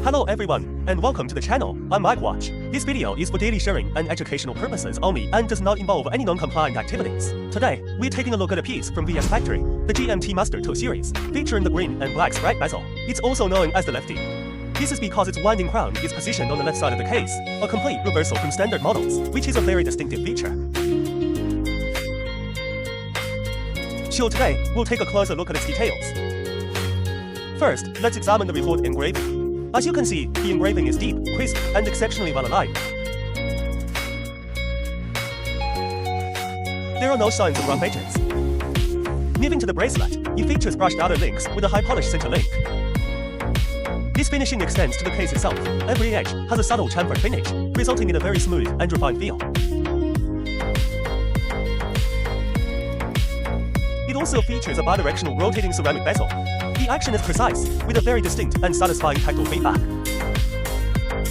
Hello everyone, and welcome to the channel. I'm Mike Watch. This video is for daily sharing and educational purposes only and does not involve any non-compliant activities. Today, we're taking a look at a piece from VS Factory, the GMT Master 2 series, featuring the green and black Sprite Bezel. It's also known as the Lefty. This is because its winding crown is positioned on the left side of the case, a complete reversal from standard models, which is a very distinctive feature. So today, we'll take a closer look at its details. First, let's examine the Rehaut engraving. As you can see, the engraving is deep, crisp, and exceptionally well aligned. There are no signs of rough edges. Moving to the bracelet, it features brushed outer links with a high polished center link. This finishing extends to the case itself. Every edge has a subtle chamfered finish, resulting in a very smooth and refined feel. It also features a bi-directional rotating ceramic bezel. The action is precise, with a very distinct and satisfying tactile feedback.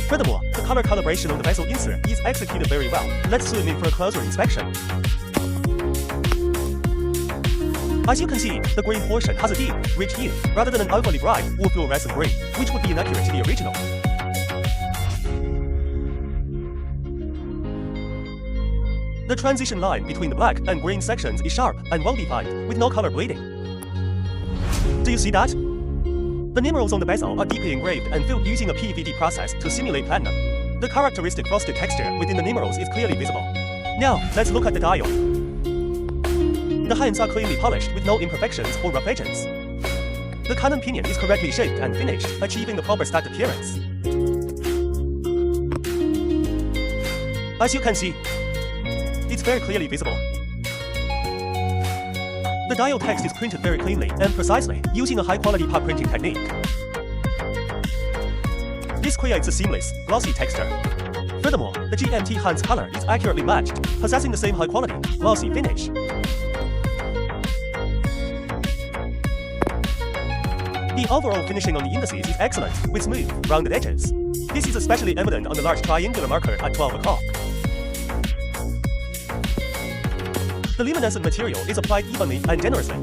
Furthermore, the color calibration on the bezel insert is executed very well. Let's zoom in for a closer inspection. As you can see, the green portion has a deep, rich hue, rather than an overly bright or fluorescent green, which would be inaccurate to the original. The transition line between the black and green sections is sharp and well-defined, with no color bleeding. Do you see that? The numerals on the bezel are deeply engraved and filled using a PVD process to simulate platinum. The characteristic frosted texture within the numerals is clearly visible. Now, let's look at the dial. The hands are cleanly polished with no imperfections or rough edges. The cannon pinion is correctly shaped and finished, achieving the proper stacked appearance. As you can see, it's very clearly visible. The dial text is printed very cleanly and precisely, using a high-quality part printing technique. This creates a seamless, glossy texture. Furthermore, the GMT hand's color is accurately matched, possessing the same high-quality, glossy finish. The overall finishing on the indices is excellent, with smooth, rounded edges. This is especially evident on the large triangular marker at 12 o'clock. The luminescent material is applied evenly and generously.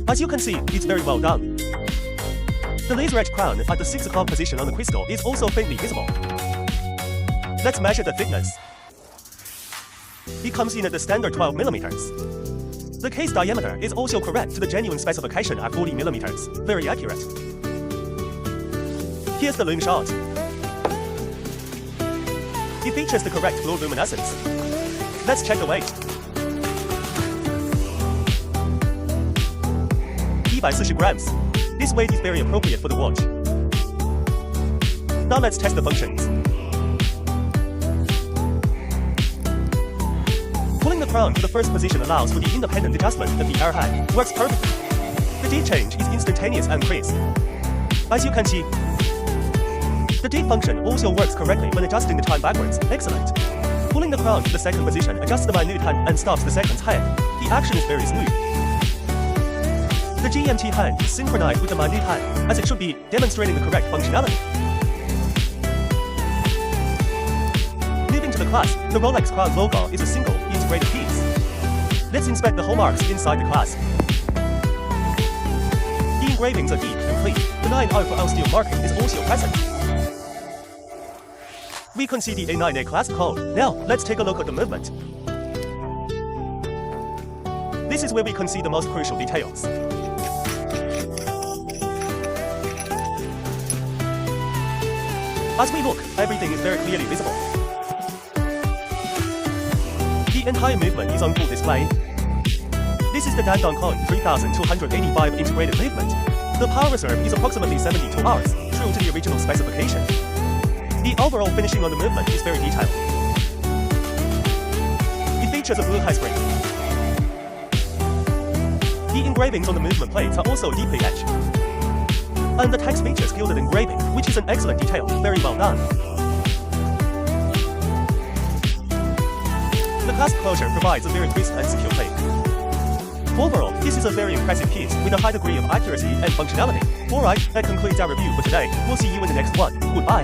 As you can see, it's very well done. The Laser-Etched Crown at the 6 o'clock position on the crystal is also faintly visible. Let's measure the thickness. It comes in at the standard 12 millimeters. The case diameter is also correct to the genuine specification at 40 millimeters. Very accurate. Here's the Lume shot. It features the correct glow luminescence. Let's check the weight. 140 grams. This weight is very appropriate for the watch. Now let's test the functions. Pulling the crown to the first position allows for the independent adjustment of the air hand. Works perfectly. The date change is instantaneous and crisp. As you can see, the date function also works correctly when adjusting the time backwards. Excellent. Pulling the crown to the second position adjusts the minute hand and stops the second's hand. The action is very smooth. The GMT hand is synchronized with the minute hand, as it should be, demonstrating the correct functionality. Moving to the clasp, the Rolex Crown logo is a single, integrated piece. Let's inspect the hallmarks inside the clasp. The engravings are deep and clean. The 9R steel marking is also present. We can see the A9A clasp code. Now, let's take a look at the movement. This is where we can see the most crucial details. As we look, everything is very clearly visible. The entire movement is on full display. This is the Dandong 3285 integrated movement. The power reserve is approximately 72 hours, true to the original specification. The overall finishing on the movement is very detailed. It features a blue high spring. The engravings on the movement plates are also deeply etched. And the text features gilded engraving, which is an excellent detail, very well done. The clasp closure provides a very crisp and secure click. Overall, this is a very impressive piece with a high degree of accuracy and functionality. Alright, that concludes our review for today. We'll see you in the next one. Goodbye.